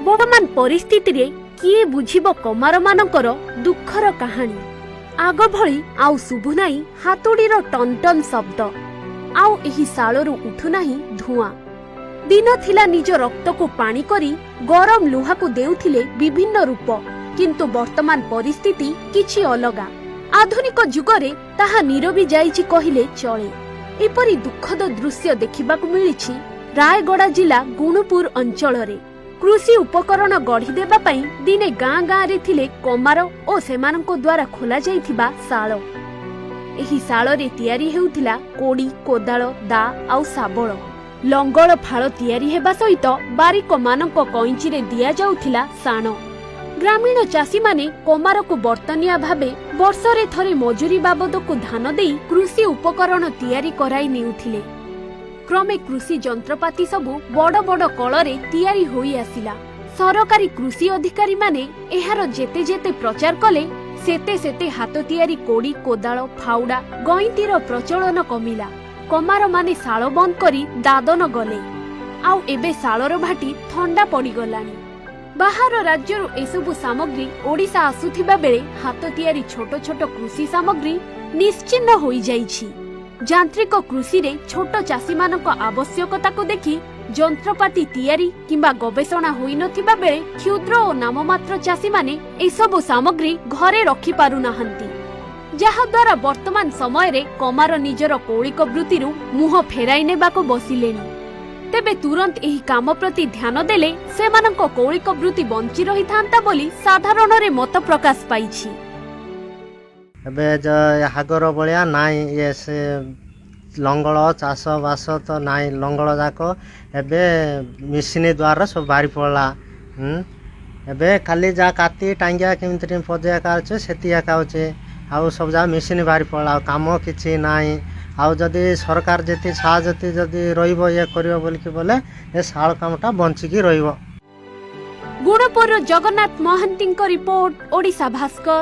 ବର୍ତ୍ତମାନ ପରିସ୍ଥିତିରେ କିଏ ବୁଝିବ କମାର ମାନଙ୍କର ଦୁଃଖର କାହାଣୀ। ଆଗ ଭଳି ଆଉ ଶୁଭୁନାହିଁ ହାତୁଡ଼ିର ଟନ୍ ଟନ୍ ଶବ୍ଦ, ଆଉ ଏହି ଶାଳରୁ ଉଠୁନାହିଁ ଧୂଆଁ। ଦିନ ଥିଲା ନିଜ ରକ୍ତକୁ ପାଣି କରି ଗରମ ଲୁହାକୁ ଦେଉଥିଲେ ବିଭିନ୍ନ ରୂପ, କିନ୍ତୁ ବର୍ତ୍ତମାନ ପରିସ୍ଥିତି କିଛି ଅଲଗା। ଆଧୁନିକ ଯୁଗରେ ତାହା ନିରବି ଯାଇଛି କହିଲେ ଚଳେ। ଏପରି ଦୁଃଖଦ ଦୃଶ୍ୟ ଦେଖିବାକୁ ମିଳିଛି ରାୟଗଡ଼ା ଜିଲ୍ଲା ଗୁଣୁପୁର ଅଞ୍ଚଳରେ। କୃଷି ଉପକରଣ ଗଢ଼ିଦେବା ପାଇଁ ଦିନେ ଗାଁ ଗାଁରେ ଥିଲେ କମାର ଓ ସେମାନଙ୍କ ଦ୍ୱାରା ଖୋଲାଯାଇଥିବା ଶାଳ। ଏହି ଶାଳରେ ତିଆରି ହେଉଥିଲା କୋଡ଼ି, କୋଦାଳ, ଦା ଆଉ ଶାବଳ। ଲଙ୍ଗଳ ଫାଳ ତିଆରି ହେବା ସହିତ ବାରିକମାନଙ୍କ କଇଞ୍ଚିରେ ଦିଆଯାଉଥିଲା ଶାଣ। ଗ୍ରାମୀଣ ଚାଷୀମାନେ କମାରକୁ ବର୍ତ୍ତନିଆ ଭାବେ ବର୍ଷରେ ଥରେ ମଜୁରୀ ବାବଦକୁ ଧାନ ଦେଇ କୃଷି ଉପକରଣ ତିଆରି କରାଇ ନେଉଥିଲେ। କ୍ରମେ କୃଷି ଯନ୍ତ୍ରପାତି ସବୁ ବଡ଼ ବଡ଼ କଳରେ ତିଆରି ହୋଇ ଆସିଲା। ସରକାରୀ କୃଷି ଅଧିକାରୀମାନେ ଏହାର ଯେତେ ଯେତେ ପ୍ରଚାର କଲେ, ସେତେ ସେତେ ହାତ ତିଆରି କୋଡ଼ି, କୋଦାଳ, ଫାଉଡ଼ା, ଗଇଁତିର ପ୍ରଚଳନ କମିଲା। କମାରମାନେ ଶାଳ ବନ୍ଦ କରି ଦାଦନ ଗଲେ। ଆଉ ଏବେ ଶାଳର ଭାଟି ଥଣ୍ଡା ପଡ଼ିଗଲାଣି। ବାହାର ରାଜ୍ୟରୁ ଏସବୁ ସାମଗ୍ରୀ ଓଡ଼ିଶା ଆସୁଥିବା ବେଳେ ହାତ ତିଆରି ଛୋଟ ଛୋଟ କୃଷି ସାମଗ୍ରୀ ନିଶ୍ଚିହ୍ନ ହୋଇଯାଇଛି। ଯାନ୍ତ୍ରିକ କୃଷିରେ ଛୋଟ ଚାଷୀମାନଙ୍କ ଆବଶ୍ୟକତାକୁ ଦେଖି ଯନ୍ତ୍ରପାତି ତିଆରି କିମ୍ବା ଗବେଷଣା ହୋଇନଥିବା ବେଳେ କ୍ଷୁଦ୍ର ଓ ନାମମାତ୍ର ଚାଷୀମାନେ ଏସବୁ ସାମଗ୍ରୀ ଘରେ ରଖିପାରୁନାହାନ୍ତି, ଯାହାଦ୍ୱାରା ବର୍ତ୍ତମାନ ସମୟରେ କମାର ନିଜର କୌଳିକ ବୃତ୍ତିରୁ ମୁହଁ ଫେରାଇ ନେବାକୁ ବସିଲେଣି। ତେବେ ତୁରନ୍ତ ଏହି କାମ ପ୍ରତି ଧ୍ୟାନ ଦେଲେ ସେମାନଙ୍କ କୌଳିକ ବୃତ୍ତି ବଞ୍ଚି ରହିଥାନ୍ତା ବୋଲି ସାଧାରଣରେ ମତ ପ୍ରକାଶ ପାଇଛି। ଏବେ ଆଗର ଭଳିଆ ନାଇଁ, ସେ ଲଙ୍ଗଳ ଚାଷବାସ ତ ନାଇଁ, ଲଙ୍ଗଳ ଯାକ ଏବେ ମେସିନ୍ ଦ୍ୱାରା ସବୁ ବାହାରି ପଡ଼ିଲା। ଏବେ ଖାଲି ଯାହା କାତି ଟାଙ୍ଗିଆ କେମିତି ପଜେଇ ଏକା ଅଛି ସେତିକି ଏକା ଅଛି, ଆଉ ସବୁ ଯାକ ମେସିନ୍ ବାହାରି ପଡ଼ିଲା, ଆଉ କାମ କିଛି ନାହିଁ। ଆଉ ଯଦି ସରକାର ଯେତିକି ସାହାଯ୍ୟ ଯଦି ରହିବ ଇଏ କରିବ ବୋଲିକି ବୋଲେ ଏ ଶାଳ କାମଟା ବଞ୍ଚିକି ରହିବ। ଗୁଣପୁରରୁ ଜଗନ୍ନାଥ ମହାନ୍ତିଙ୍କ ରିପୋର୍ଟ, ଓଡ଼ିଶା ଭାସ୍କର।